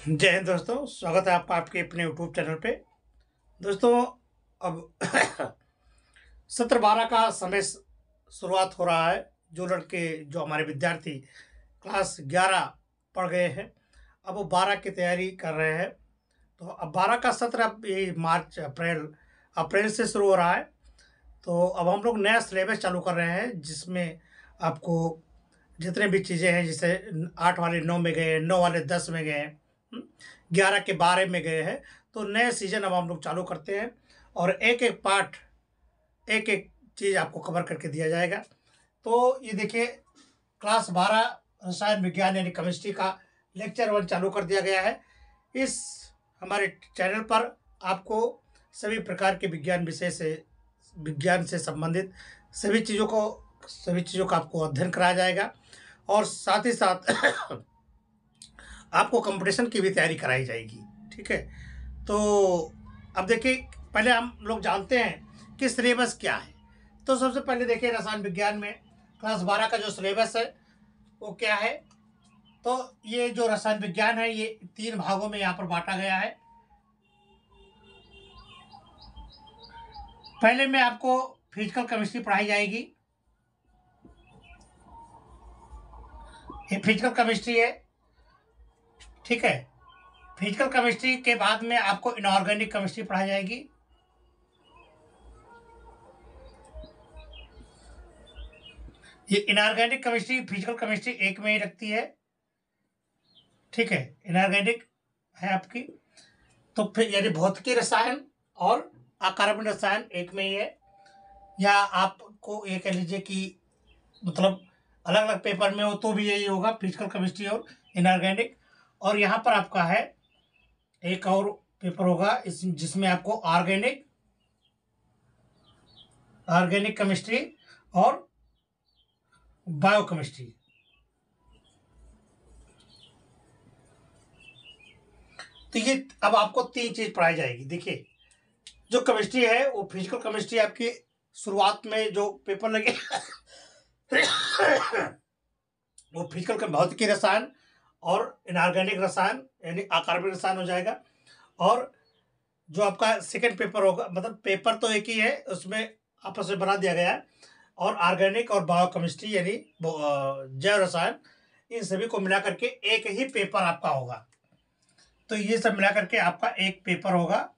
जय हिंद दोस्तों, स्वागत है आपका आपके अपने यूट्यूब चैनल पे। दोस्तों, अब सत्र 12 का समय शुरुआत हो रहा है। जो लड़के जो हमारे विद्यार्थी क्लास 11 पढ़ गए हैं, अब वो 12 की तैयारी कर रहे हैं। तो अब 12 का सत्र अब ये मार्च अप्रैल अप्रैल से शुरू हो रहा है। तो अब हम लोग नया सिलेबस चालू कर रहे हैं, जिसमें आपको जितने भी चीज़ें हैं, जैसे 8 वाले 9 में गए, 9 वाले 10 में गए, 11 के 12 में गए हैं। तो नए सीजन अब हम लोग चालू करते हैं और एक एक पार्ट, एक एक चीज़ आपको कवर करके दिया जाएगा। तो ये देखिए, क्लास 12 रसायन विज्ञान यानी केमिस्ट्री का लेक्चर 1 चालू कर दिया गया है। इस हमारे चैनल पर आपको सभी प्रकार के विज्ञान से संबंधित सभी चीज़ों का आपको अध्ययन कराया जाएगा और साथ ही साथ आपको कंपटीशन की भी तैयारी कराई जाएगी। ठीक है, तो अब देखिए, पहले हम लोग जानते हैं कि सिलेबस क्या है। तो सबसे पहले देखिए, रसायन विज्ञान में क्लास 12 का जो सिलेबस है वो क्या है। तो ये जो रसायन विज्ञान है, ये 3 भागों में यहाँ पर बांटा गया है। पहले में आपको फिजिकल केमिस्ट्री पढ़ाई जाएगी। ये फिजिकल केमिस्ट्री है, ठीक है। फिजिकल केमिस्ट्री के बाद में आपको इनऑर्गेनिक केमिस्ट्री पढ़ाई जाएगी। ये इनऑर्गेनिक केमिस्ट्री फिजिकल केमिस्ट्री एक में ही रखती है, ठीक है। इनऑर्गेनिक है आपकी, तो फिर यानी भौतिकी रसायन और अकार्बनिक रसायन एक में ही है। या आपको ये कह लीजिए कि मतलब अलग अलग पेपर में हो तो भी यही होगा, फिजिकल केमिस्ट्री और इनऑर्गेनिक। और यहाँ पर आपका है एक और पेपर होगा जिसमें आपको ऑर्गेनिक केमिस्ट्री और बायोकेमिस्ट्री। तो ये अब आपको 3 चीज पढ़ाई जाएगी। देखिए, जो केमिस्ट्री है वो फिजिकल केमिस्ट्री आपकी शुरुआत में जो पेपर लगे वो फिजिकल का भौतिकी रसायन और इनऑर्गेनिक रसायन यानी अकार्बनिक रसायन हो जाएगा। और जो आपका सेकंड पेपर होगा, मतलब पेपर तो एक ही है, उसमें आपस में बना दिया गया है। और ऑर्गेनिक और बायोकेमिस्ट्री यानी जैव रसायन, इन सभी को मिला करके एक ही पेपर आपका होगा। तो ये सब मिला करके आपका एक पेपर होगा,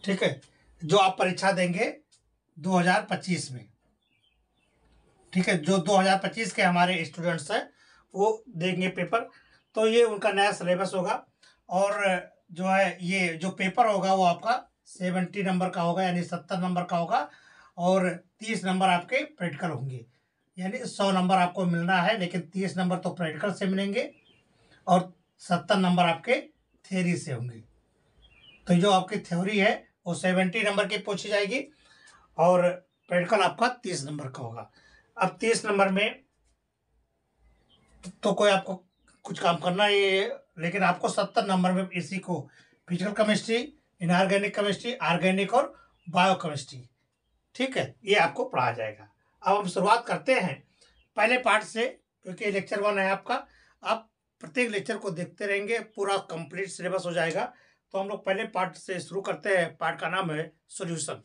ठीक है, जो आप परीक्षा देंगे 2025 में। ठीक है, जो 2025 के हमारे स्टूडेंट्स हैं वो देंगे पेपर। तो ये उनका नया सिलेबस होगा। और जो है ये जो पेपर होगा वो आपका 70 नंबर का होगा, यानी 70 नंबर का होगा। और 30 नंबर आपके प्रैक्टिकल होंगे, यानी 100 नंबर आपको मिलना है, लेकिन 30 नंबर तो प्रैक्टिकल से मिलेंगे और 70 नंबर आपके थ्योरी से होंगे। तो जो आपकी थ्योरी है वो 70 नंबर की पूछी जाएगी और प्रैक्टिकल आपका 30 नंबर का होगा। अब 30 नंबर में तो कोई आपको कुछ काम करना ही है, लेकिन आपको 70 नंबर में इसी को physical chemistry, inorganic chemistry, organic और बायोकेमिस्ट्री, ठीक है, ये आपको पढ़ाया जाएगा। अब हम शुरुआत करते हैं पहले पार्ट से, क्योंकि लेक्चर 1 है आपका। आप प्रत्येक लेक्चर को देखते रहेंगे, पूरा कंप्लीट सिलेबस हो जाएगा। तो हम लोग पहले पार्ट से शुरू करते हैं। पार्ट का नाम है सॉल्यूशन।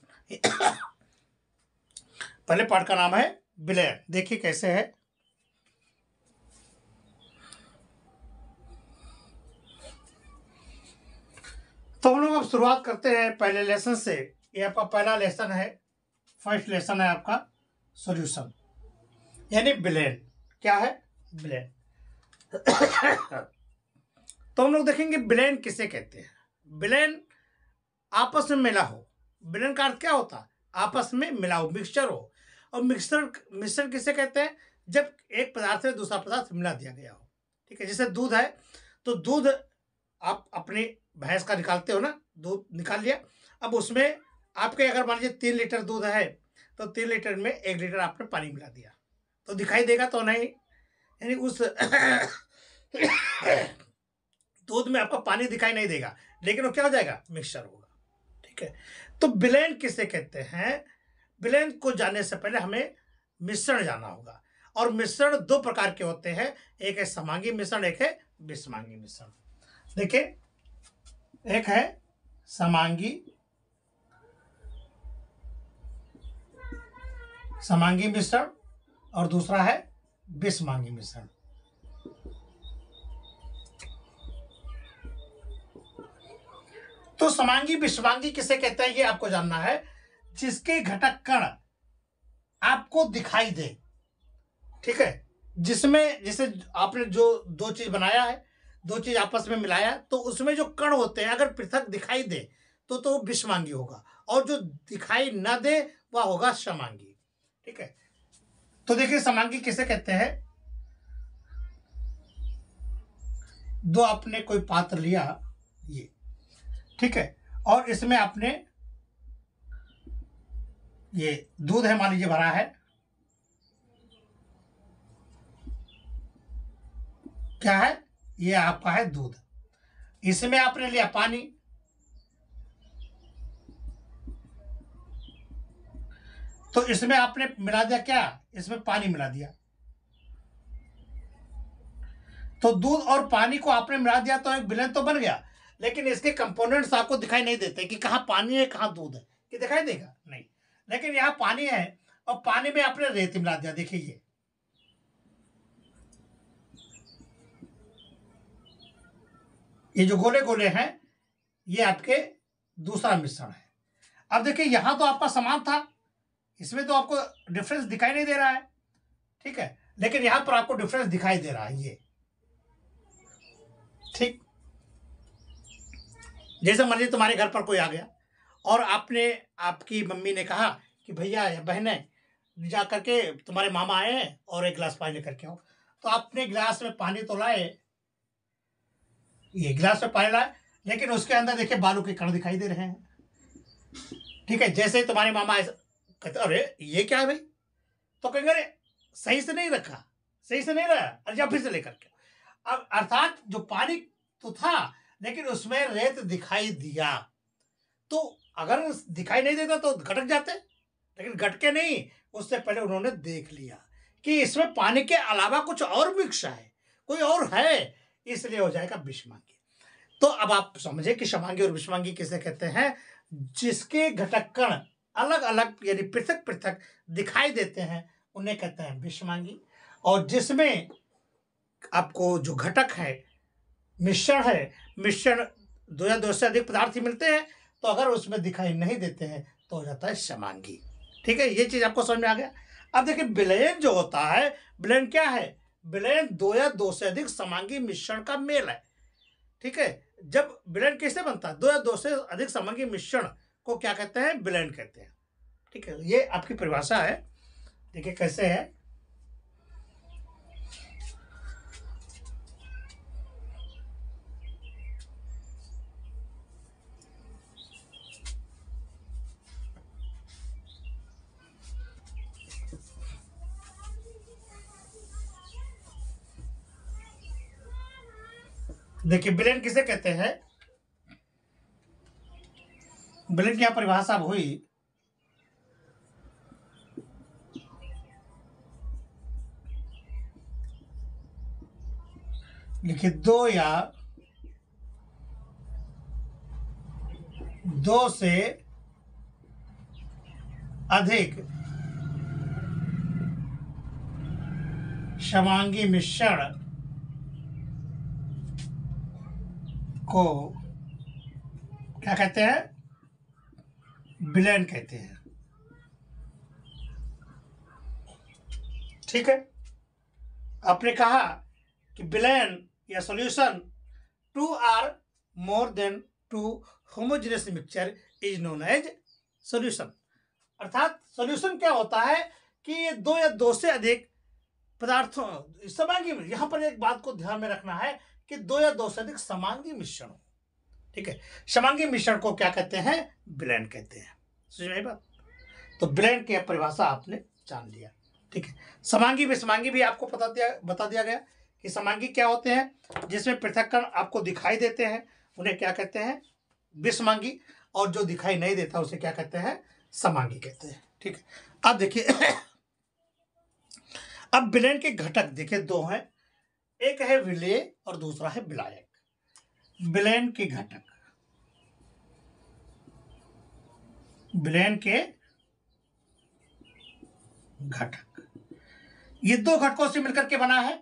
पहले पार्ट का नाम है विलयन। देखिए कैसे है। तो हम लोग अब शुरुआत करते हैं पहले लेसन से। ये आपका पहला लेसन है, फर्स्ट लेसन है आपका सॉल्यूशन यानी विलयन। क्या है? विलयन। तो हम लोग देखेंगे विलयन किसे कहते हैं। विलयन आपस में मिला हो। विलयन का अर्थ क्या होता है? आपस में मिला हो, मिक्सचर हो। और मिश्रण किसे कहते हैं? जब एक पदार्थ से दूसरा पदार्थ मिला दिया गया हो। ठीक है, जैसे दूध है, तो दूध आप अपनी भैंस का निकालते हो ना, दूध निकाल लिया। अब उसमें आपके अगर मान लीजिए 3 लीटर दूध है, तो 3 लीटर में 1 लीटर आपने पानी मिला दिया, तो दिखाई देगा तो नहीं, यानी उस दूध में आपको पानी दिखाई नहीं देगा, लेकिन वो क्या हो जाएगा? मिक्सचर होगा। ठीक है, तो विलयन किसे कहते हैं? विलयन को जानने से पहले हमें मिश्रण जानना होगा। और मिश्रण दो प्रकार के होते हैं, एक है समांगी मिश्रण, एक है विषमांगी मिश्रण। देखिए, एक है समांगी मिश्रण और दूसरा है विषमांगी मिश्रण। तो समांगी विषमांगी किसे कहते हैं ये आपको जानना है, जिसके घटक कण आपको दिखाई दे, ठीक है, जिसमें जैसे आपने जो दो चीज बनाया है, दो चीज आपस में मिलाया, तो उसमें जो कण होते हैं अगर पृथक दिखाई दे तो विषमांगी होगा, और जो दिखाई न दे वह होगा समांगी। ठीक है, तो देखिए समांगी किसे कहते हैं। दो आपने कोई पात्र लिया ये, ठीक है, और इसमें आपने ये दूध है मान लीजिए भरा है, क्या है ये आपका है दूध, इसमें आपने लिया पानी, तो इसमें आपने मिला दिया क्या, इसमें पानी मिला दिया, तो दूध और पानी को आपने मिला दिया तो एक विलयन तो बन गया, लेकिन इसके कंपोनेंट्स आपको दिखाई नहीं देते कि कहाँ पानी है कहाँ दूध है, कि दिखाई देगा नहीं, लेकिन यहाँ पानी है और पानी में आपने रेत मिला दिया। देखिए ये जो गोले गोले हैं ये आपके दूसरा मिश्रण है। अब देखिए यहां तो आपका समान था, इसमें तो आपको डिफरेंस दिखाई नहीं दे रहा है, ठीक है, लेकिन यहां पर आपको डिफरेंस दिखाई दे रहा है ये, ठीक। जैसे मान लीजिए तुम्हारे घर पर कोई आ गया और आपकी मम्मी ने कहा कि भैया या बहने जा करके तुम्हारे मामा आए हैं और एक गिलास पानी लेकर के आओ, तो आपने गिलास में पानी तो लाए, ये गिलास में पानी लाए, लेकिन उसके अंदर देखिए बालू के कण दिखाई दे रहे हैं, ठीक है। जैसे ही तुम्हारे मामा ऐसा कहते अरे ये क्या है भाई, तो कहेंगे अरे सही से नहीं रखा, सही से नहीं रहा, अरे जा फिर से लेकर के। अब अर्थात जो पानी तो था लेकिन उसमें रेत दिखाई दिया, तो अगर दिखाई नहीं देता तो घटक जाते, लेकिन घटके नहीं, उससे पहले उन्होंने देख लिया कि इसमें पानी के अलावा कुछ और मिक्स है, कोई और है, इसलिए हो जाएगा विषमांगी। तो अब आप समझे कि समांगी और विषमांगी किसे कहते हैं, जिसके घटक कण अलग अलग यानी पृथक पृथक दिखाई देते हैं उन्हें कहते हैं विषमांगी, और जिसमें आपको जो घटक है मिश्रण है, मिश्रण दो या दो से अधिक पदार्थ ही मिलते हैं, तो अगर उसमें दिखाई नहीं देते हैं तो हो जाता है समांगी। ठीक है, ये चीज आपको समझ में आ गया। अब देखिए विलयन जो होता है, विलयन क्या है, विलयन दो या दो से अधिक समांगी मिश्रण का मेल है, ठीक है। जब विलयन कैसे बनता है, दो या दो से अधिक समांगी मिश्रण को क्या कहते हैं, विलयन कहते हैं, ठीक है। ये आपकी परिभाषा है, देखिए कैसे है। देखिए विलयन किसे कहते हैं, विलयन की परिभाषा हुई, लिखिए दो या दो से अधिक समांगी मिश्रण को क्या कहते हैं, विलयन कहते हैं, ठीक है। आपने कहा कि विलयन या solution two or more than two homogeneous mixture is known as solution. अर्थात सॉल्यूशन क्या होता है कि ये दो या दो से अधिक पदार्थों समांगी, यहां पर एक बात को ध्यान में रखना है कि दो या दो से अधिक समांगी मिश्रण, ठीक है। समांगी मिश्रण को क्या कहते हैं, विलयन कहते हैं, समझ में आई बात। तो विलयन की परिभाषा आपने जान लिया, ठीक है। समांगी विषमांगी भी आपको बता दिया गया कि समांगी क्या होते हैं, जिसमें पृथक कण आपको दिखाई देते हैं उन्हें क्या कहते हैं, विषमांगी, और जो दिखाई नहीं देता उसे क्या कहते हैं, समांगी कहते हैं, ठीक है। अब देखिए अब विलेन के घटक देखिए दो हैं, एक है विलेय और दूसरा है विलायक। विलेन के घटक, विलेन के घटक, ये दो घटकों से मिलकर के बना है।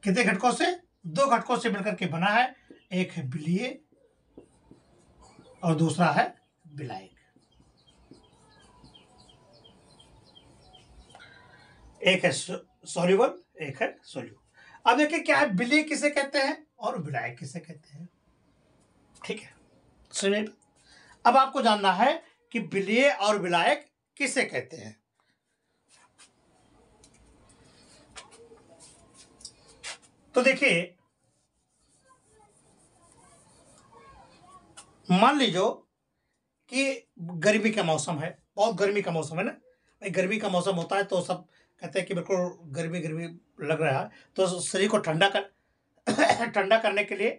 कितने घटकों से? दो घटकों से मिलकर के बना है। एक है विलेय और दूसरा है विलायक। एक है सॉल्यूबल, एक है सोल्यूबल। अब देखिए क्या है, विलेय किसे कहते हैं और विलायक किसे कहते हैं। ठीक है, सुनिए। अब आपको जानना है कि विलेय और विलायक किसे कहते हैं। तो देखिए, मान लीजिए कि गर्मी का मौसम है, बहुत गर्मी का मौसम है ना भाई। गर्मी का मौसम होता है तो सब कहते हैं कि बिल्कुल गर्मी गर्मी लग रहा है, तो शरीर को ठंडा कर ठंडा करने के लिए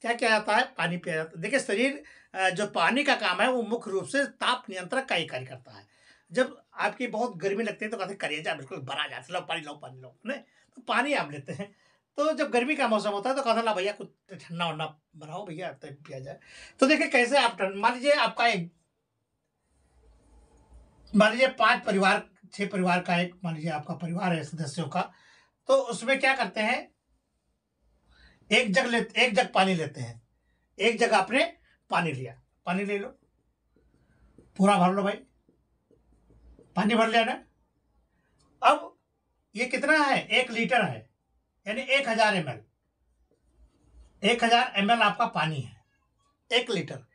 क्या किया जाता है? पानी पिया जाता है। देखिए शरीर जो पानी का काम है वो मुख्य रूप से ताप नियंत्रक का ही कार्य करता है। जब आपकी बहुत गर्मी लगती है तो कहते हैं करेजा बिल्कुल भरा जाता है, लो पानी लो, नहीं तो पानी आप लेते हैं। तो जब गर्मी का मौसम होता है तो कहते हैं ला भैया कुछ ठंडा वंडा बनाओ भैया तो पिया जाए। तो देखिए कैसे आप मान लीजिए आपका एक, मान लीजिए 5 परिवार 6 परिवार का एक, मान लीजिए आपका परिवार है सदस्यों का, तो उसमें क्या करते हैं, एक जग पानी लेते हैं। एक जग आपने पानी लिया, पानी ले लो, पूरा भर लो भाई, पानी भर लिया ना। अब ये कितना है? 1 लीटर है, यानी 1000 ml। 1000 ml आपका पानी है, 1 लीटर।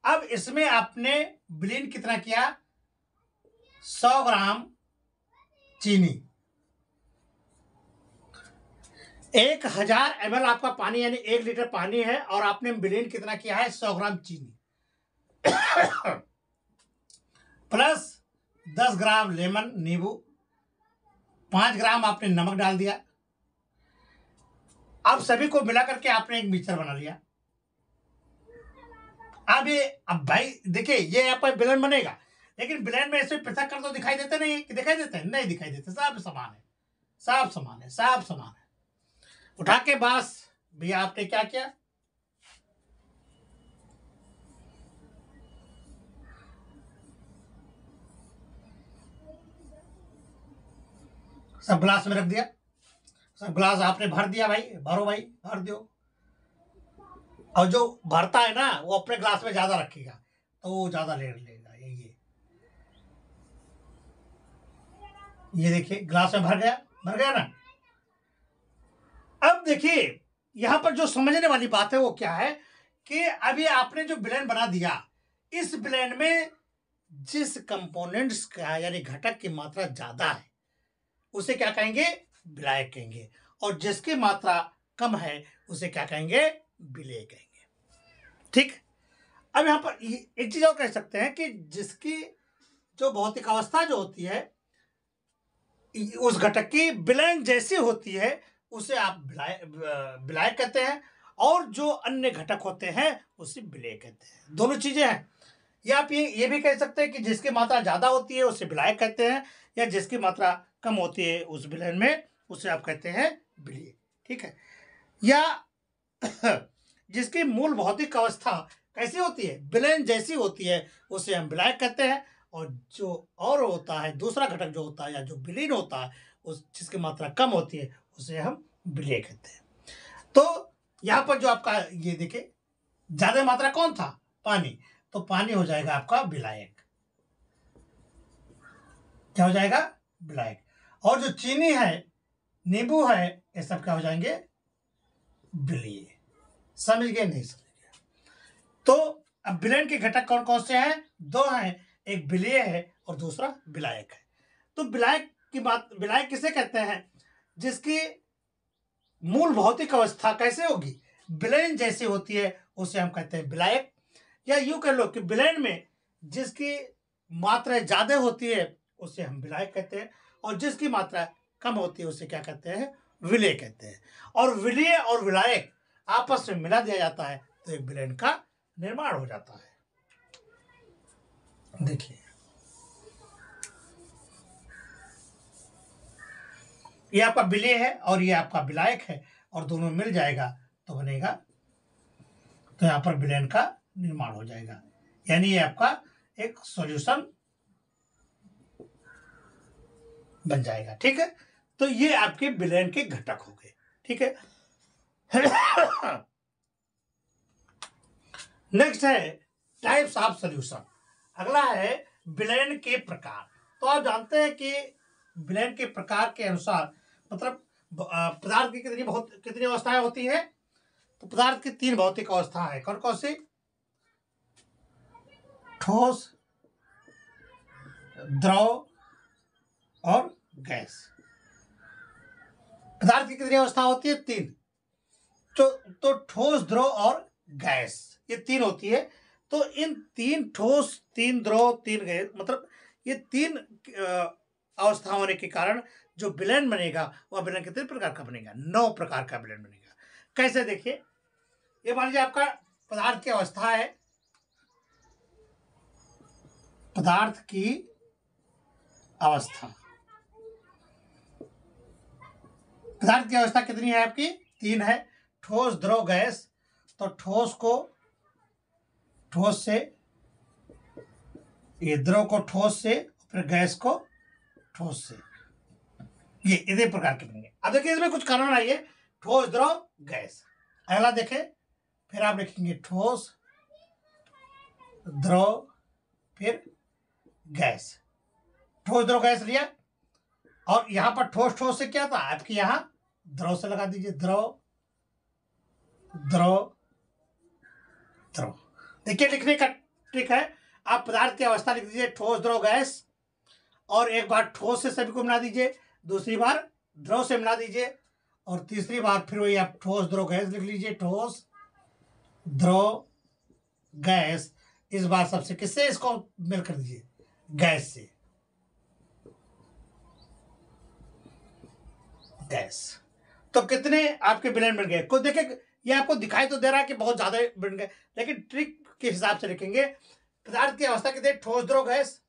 अब इसमें आपने विलीन कितना किया? 100 ग्राम चीनी। 1000 ml आपका पानी यानी 1 लीटर पानी है और आपने विलीन कितना किया है? 100 ग्राम चीनी प्लस 10 ग्राम लेमन नींबू, 5 ग्राम आपने नमक डाल दिया। अब सभी को मिलाकर के आपने एक मिक्सचर बना लिया। अब भाई देखिए ये आपका विलेन बनेगा, लेकिन विलेन में ऐसे पृथक कर तो दिखाई देते नहीं, कि दिखाई देते हैं? नहीं दिखाई देते, सब समान है, सब समान है, सब समान है। उठा के बस भैया आपने क्या किया? सब गिलास में रख दिया, सब गिलास आपने भर दिया भाई, भरो भाई, भर दो। और जो भरता है ना वो अपने गिलास में ज्यादा रखेगा तो वो ज्यादा ले लेगा। ये देखिए गिलास में भर गया ना। अब देखिए यहां पर जो समझने वाली बात है वो क्या है कि अभी आपने जो विलेन बना दिया, इस विलेन में जिस कंपोनेंट्स का यानी घटक की मात्रा ज्यादा है उसे क्या कहेंगे? विलायक कहेंगे। और जिसकी मात्रा कम है उसे क्या कहेंगे? विलेय कहेंगे। ठीक। अब यहां पर एक चीज और कह सकते हैं कि जिसकी जो भौतिक अवस्था जो होती है उस घटक की विलयन जैसी होती है उसे आप विलायक कहते हैं, और जो अन्य घटक होते हैं उसे विलेय कहते हैं। दोनों चीजें हैं। या आप ये भी कह सकते हैं कि जिसकी मात्रा ज्यादा होती है उसे विलायक कहते हैं, या जिसकी मात्रा कम होती है उस विलयन में उसे आप कहते हैं विलेय। ठीक है। या जिसकी मूल भौतिक अवस्था कैसी होती है? विलयन जैसी होती है उसे हम विलायक कहते हैं, और जो और होता है दूसरा घटक जो होता है या जो विलीन होता है उस जिसकी मात्रा कम होती है उसे हम विलेय कहते हैं। तो यहाँ पर जो आपका ये देखिए ज्यादा मात्रा कौन था? पानी। तो पानी हो जाएगा आपका विलायक। क्या हो जाएगा? विलायक। और जो चीनी है, नींबू है, ये सब क्या हो जाएंगे? विलेय। समझ गए? नहीं समझ गए? तो अब विलेन के घटक कौन कौन से हैं? 2 हैं, एक विलेय है और दूसरा विलायक है। तो विलायक की बात, विलायक किसे कहते हैं? जिसकी मूल भौतिक अवस्था कैसे होगी? विलयन जैसी होती है उसे हम कहते हैं विलायक। या यूं कह लो कि विलयन में जिसकी मात्रा ज्यादा होती है उसे हम विलायक कहते हैं, और जिसकी मात्रा कम होती है उसे क्या कहते हैं? विलेय कहते हैं। और विलेय और विलायक आपस में मिला दिया जाता है तो एक विलयन का निर्माण हो जाता है। देखिए ये आपका विलेय है और ये आपका विलायक है, और दोनों मिल जाएगा तो बनेगा, तो यहाँ पर विलयन का निर्माण हो जाएगा। यानी ये आपका एक सॉल्यूशन बन जाएगा। ठीक है, तो ये आपके विलयन के घटक हो गए। ठीक है, नेक्स्ट है टाइप्स ऑफ सॉल्यूशन। अगला है विलयन के प्रकार। तो आप जानते हैं कि विलयन के प्रकार के अनुसार मतलब पदार्थ की कितनी अवस्थाएं होती हैं। तो पदार्थ की 3 भौतिक अवस्थाएं हैं। कौन कौन सी? ठोस, द्रव और गैस। पदार्थ की कितनी अवस्था होती है? 3। तो ठोस, द्रव और गैस, ये 3 होती है। तो इन 3 ठोस, 3 द्रव, 3 गैस, मतलब ये 3 अवस्था होने के कारण जो विलयन बनेगा वह विलयन कितने प्रकार का बनेगा? 9 प्रकार का विलयन बनेगा। कैसे? देखिए, ये मान लीजिए आपका पदार्थ की अवस्था है, पदार्थ की अवस्था, पदार्थ की अवस्था कितनी है आपकी? 3 है। ठोस, द्रव, गैस। तो ठोस को ठोस से, ये द्रव को ठोस से, फिर गैस को ठोस से, ये इतने प्रकार के बनेंगे। अब देखिए इसमें कुछ कारण आई है, ठोस, द्रव, गैस। अगला देखें, फिर आप लिखेंगे ठोस, द्रव, फिर गैस। ठोस, द्रव, गैस लिया, और यहां पर ठोस ठोस से क्या था आपके? यहां द्रव से लगा दीजिए, द्रव, द्रव, द्रव। देखिए लिखने का ट्रिक है, आप पदार्थ की अवस्था लिख दीजिए ठोस, द्रव, गैस, और एक बार ठोस से सभी को मिला दीजिए, दूसरी बार द्रव से मिला दीजिए, और तीसरी बार फिर वही आप ठोस, द्रव, गैस लिख लीजिए। ठोस, द्रव, गैस। इस बार सबसे किससे इसको मिल कर दीजिए? गैस से। गैस। तो कितने आपके विलयन बन गए? को देखिए, ये आपको दिखाई तो दे रहा है कि बहुत ज्यादा बन गए, लेकिन ट्रिक के हिसाब से लिखेंगे। पदार्थ की अवस्था कितने? ठोस, द्रव, गैस।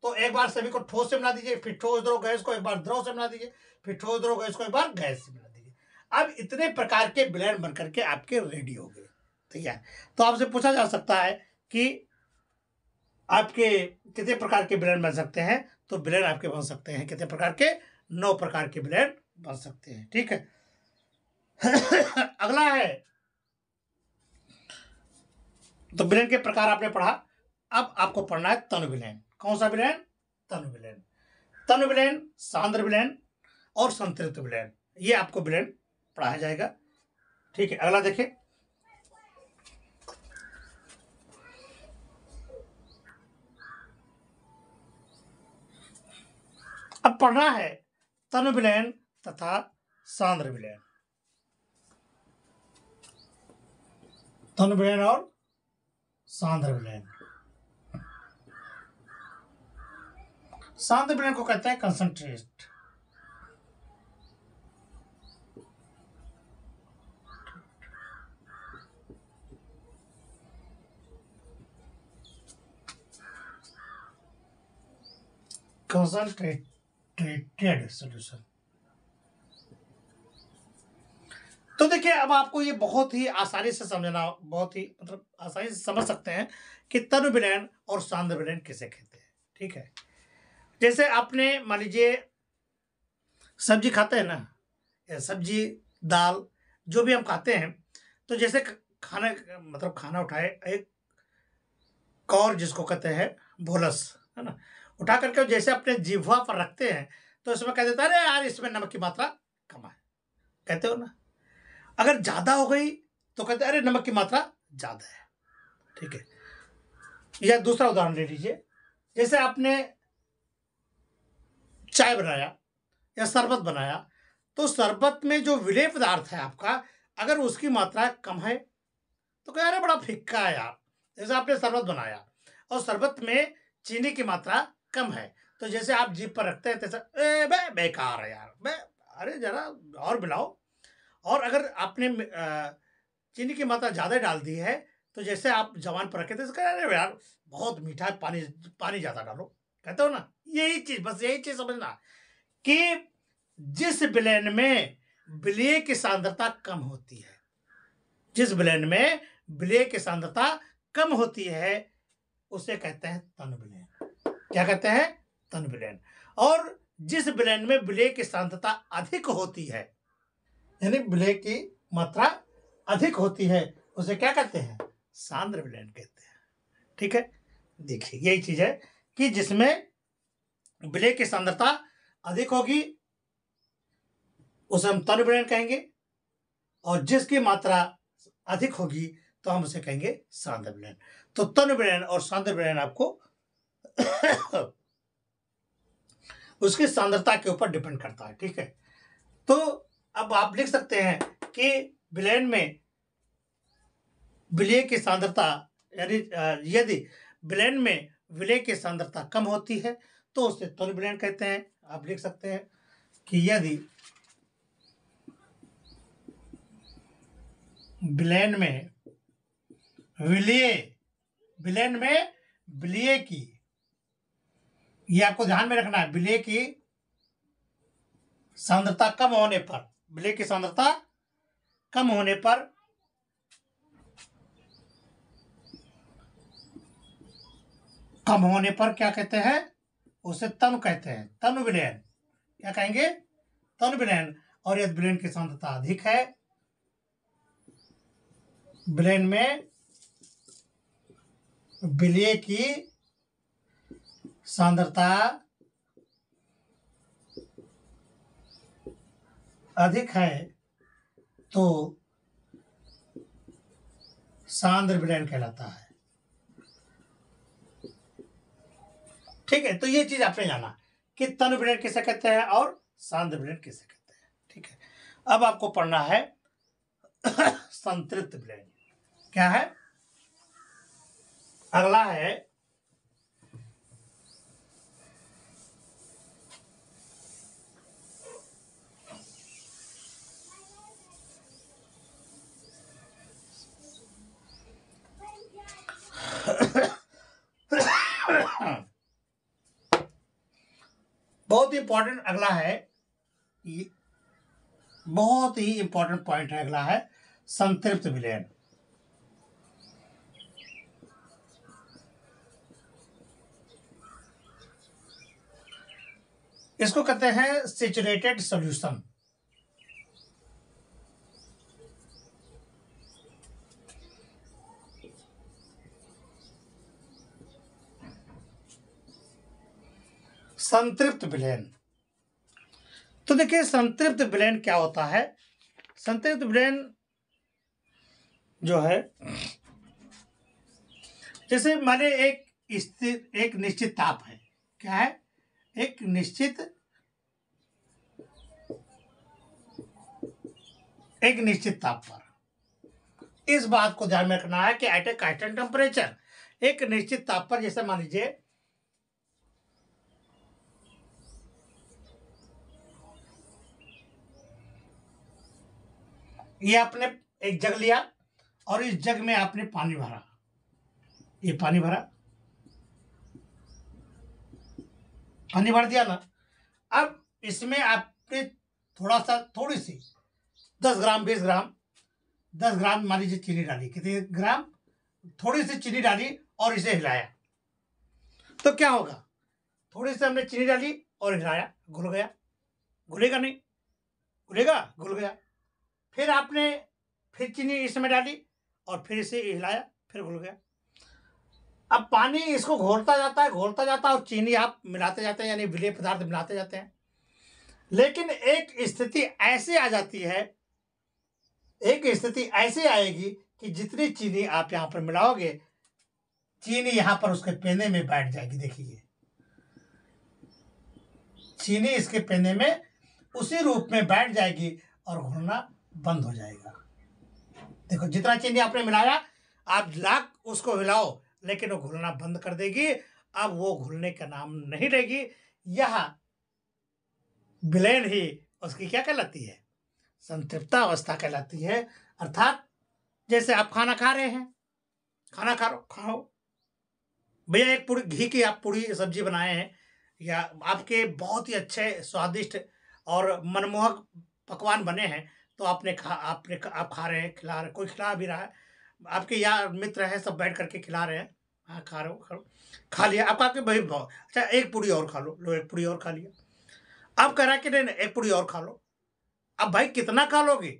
तो एक बार सभी को ठोस से मिला दीजिए, फिर ठोस, द्रव, गैस को एक बार द्रव से मिला दीजिए, फिर ठोस, द्रव, गैस को एक बार गैस से मिला दीजिए। अब इतने प्रकार के विलयन बन करके आपके रेडी हो गए। ठीक है, तो आपसे पूछा जा सकता है कि आपके कितने प्रकार के विलयन बन सकते हैं? तो विलयन आपके बन सकते हैं कितने प्रकार के? 9 प्रकार के विलयन बन सकते हैं। ठीक है, अगला है, तो विलयन के प्रकार आपने पढ़ा। अब आपको पढ़ना है तनु विलयन। कौन सा विलयन? तनु विलयन। तनु विलयन, सांद्र विलयन और संतृप्त विलयन, ये आपको विलयन पढ़ाया जाएगा। ठीक है, अगला देखिए, अब पढ़ना है तनु विलयन तथा सांद्र विलयन। तनु विलयन और सांद्र विलयन। सांद्र विलयन को कहते हैं कंसंट्रेट। Concentrated solution. तो देखिए, अब आपको ये बहुत ही आसानी से समझना, बहुत ही मतलब आसानी से समझ सकते हैं कि तनु विलयन और सांद्र विलयन किसे कहते हैं। ठीक है, जैसे आपने मान लीजिए सब्जी खाते हैं ना, या सब्जी, दाल, जो भी हम खाते हैं, तो जैसे खाना मतलब खाना उठाए, एक कौर जिसको कहते हैं बोलस, है ना, उठा करके जैसे अपने जिह्वा पर रखते हैं, तो इसमें कह देता है अरे यार इसमें नमक की मात्रा कम है, कहते हो ना। अगर ज्यादा हो गई तो कहते हैं अरे नमक की मात्रा ज्यादा है। ठीक है, या दूसरा उदाहरण ले लीजिए, जैसे आपने चाय बनाया या शरबत बनाया, तो शरबत में जो विलेय पदार्थ है आपका, अगर उसकी मात्रा कम है तो कह अरे बड़ा फिक्का है यार। जैसे आपने शरबत बनाया और शरबत में चीनी की मात्रा कम है, तो जैसे आप जीभ पर रखते हैं तैसा बेकार है यार, अरे जरा और मिलाओ। और अगर आपने चीनी की मात्रा ज़्यादा डाल दी है, तो जैसे आप जवान पर रखे थे, अरे यार बहुत मीठा है, पानी पानी ज़्यादा डालो, कहते हो ना। यही चीज़, बस यही चीज़ समझना कि जिस विलयन में विलेय की सांद्रता कम होती है, जिस विलयन में विलेय की सांद्रता कम होती है उसे कहते हैं तन विलयन। क्या कहते हैं? तन विलयन। और जिस विलयन में विलेय की सांद्रता अधिक होती है, यानी विलेय की मात्रा अधिक होती है, उसे क्या कहते हैं? सांद्र विलयन कहते हैं। ठीक है, देखिए यही चीज है कि जिसमें विलेय की सांद्रता अधिक होगी उसे हम तन विलयन कहेंगे, और जिसकी मात्रा अधिक होगी तो हम उसे कहेंगे सांद्र विलयन। तो तन विलयन और सांद्र विलयन आपको उसकी सांद्रता के ऊपर डिपेंड करता है। ठीक है, तो अब आप लिख सकते हैं कि विलयन में विलेय की सांद्रता, यानी यदि विलयन में विलेय की सांद्रता कम होती है तो उसे तन विलयन कहते हैं। आप लिख सकते हैं कि यदि विलयन में विलेय की, ये आपको ध्यान में रखना है, विलेय की सांद्रता कम होने पर, विलेय की सांद्रता कम होने पर क्या कहते हैं? उसे तनु कहते हैं, तनु विलयन। क्या कहेंगे? तनु विलयन। और यदि विलयन की सांद्रता अधिक है, विलयन में विलेय की सांद्रता अधिक है तो सांद्र विलयन कहलाता है। ठीक है, तो ये चीज आपने जाना कि तन विलयन किसे कहते हैं और सांद्र विलयन किसे कहते हैं। ठीक है, अब आपको पढ़ना है संतृप्त विलयन। क्या है? अगला है बहुत ही इंपॉर्टेंट अगला है, बहुत ही इंपॉर्टेंट पॉइंट है अगला है संतृप्त विलयन। इसको कहते हैं सैचुरेटेड सॉल्यूशन। संतृप्त विलयन। तो देखिए संतृप्त विलयन क्या होता है। संतृप्त विलयन जो है, जैसे माने एक निश्चित ताप है। क्या है? एक निश्चित ताप पर। इस बात को ध्यान में रखना है कि एट ए कांस्टेंट टेम्परेचर, एक निश्चित ताप पर, जैसे मान लीजिए ये आपने एक जग लिया और इस जग में आपने पानी भरा, ये पानी भर दिया ना। अब इसमें आपने थोड़ी सी 10 ग्राम 20 ग्राम 10 ग्राम मान लीजिए चीनी डाली। कितने ग्राम? थोड़ी सी चीनी डाली और इसे हिलाया तो क्या होगा? थोड़ी सी हमने चीनी डाली और हिलाया, घुल गया। घुलेगा नहीं? घुलेगा, घुल गया। फिर आपने फिर चीनी इसमें डाली और फिर इसे हिलाया, फिर घुल गया। अब पानी इसको घोलता जाता है और चीनी आप मिलाते जाते हैं, यानी विलेय पदार्थ मिलाते जाते हैं। लेकिन एक स्थिति ऐसे आ जाती है, एक स्थिति ऐसे आएगी कि जितनी चीनी आप यहाँ पर मिलाओगे, चीनी यहाँ पर उसके पेने में बैठ जाएगी। देखिए चीनी इसके पेने में उसी रूप में बैठ जाएगी और घुलना बंद हो जाएगा। देखो जितना चीनी आपने मिलाया, आप लाख उसको हिलाओ लेकिन वो घुलना बंद कर देगी। अब वो घुलने का नाम नहीं लेगी। यह विलयन ही उसकी क्या कहलाती है? संतृप्ता अवस्था कहलाती है। अर्थात जैसे आप खाना खा रहे हैं, खाना खाओ भैया, एक पूरी घी की आप पूरी सब्जी बनाए हैं, या आपके बहुत ही अच्छे स्वादिष्ट और मनमोहक पकवान बने हैं, तो आप खा रहे हैं, खिला रहे, कोई खिला भी रहा है, आपके यार मित्र हैं, सब बैठ करके खिला रहे हैं, हाँ, खा रहे हो, खा लिया, आप आपके भाई भाव, अच्छा एक पूड़ी और खा लो, एक पूड़ी और खा लिया, अब कह रहा है कि नहीं नहीं एक पूड़ी और खा लो। अब भाई कितना खा लोगे?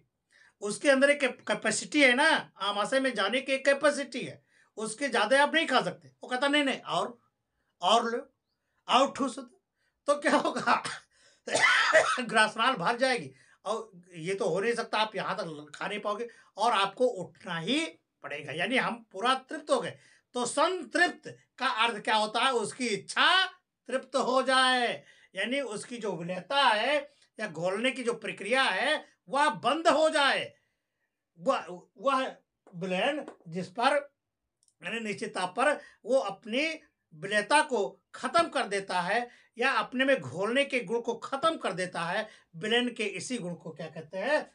उसके अंदर एक कैपेसिटी है ना, आमाशय में जाने की एक कैपेसिटी है, उसके ज्यादा आप नहीं खा सकते। वो कहता नहीं नहीं और लो, और ठूस दो। तो क्या होगा? ग्रासनाल भर जाएगी, और ये तो हो नहीं सकता, आप यहाँ तक खा नहीं पाओगे, और आपको उठना ही पड़ेगा। यानी हम पूरा तृप्त हो गए। तो संतृप्त का अर्थ क्या होता है? उसकी इच्छा तृप्त हो जाए, यानी उसकी जो विलेयता है या घोलने की जो प्रक्रिया है वह बंद हो जाए। वह विलयन जिस पर यानी निश्चित ताप पर वो अपनी विलेयता को खत्म कर देता है, या अपने में घोलने के गुण को खत्म कर देता है, विलयन के इसी गुण को क्या कहते हैं,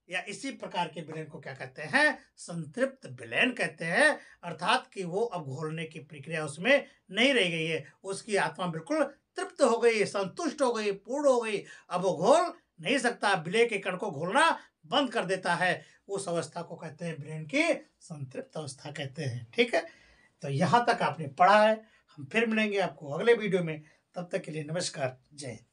या इसी प्रकार के विलयन को क्या कहते हैं? संतृप्त विलयन कहते हैं। अर्थात कि वो अब घोलने की प्रक्रिया उसमें नहीं रह गई है, उसकी आत्मा बिल्कुल तृप्त हो गई, संतुष्ट हो गई, पूर्ण हो गई, अब वो घोल नहीं सकता, विलय के कण को घोलना बंद कर देता है। उस अवस्था को कहते हैं विलयन की संतृप्त अवस्था कहते हैं। ठीक है, तो यहाँ तक आपने पढ़ा है। हम फिर मिलेंगे आपको अगले वीडियो में, तब तक के लिए नमस्कार, जय हिंद।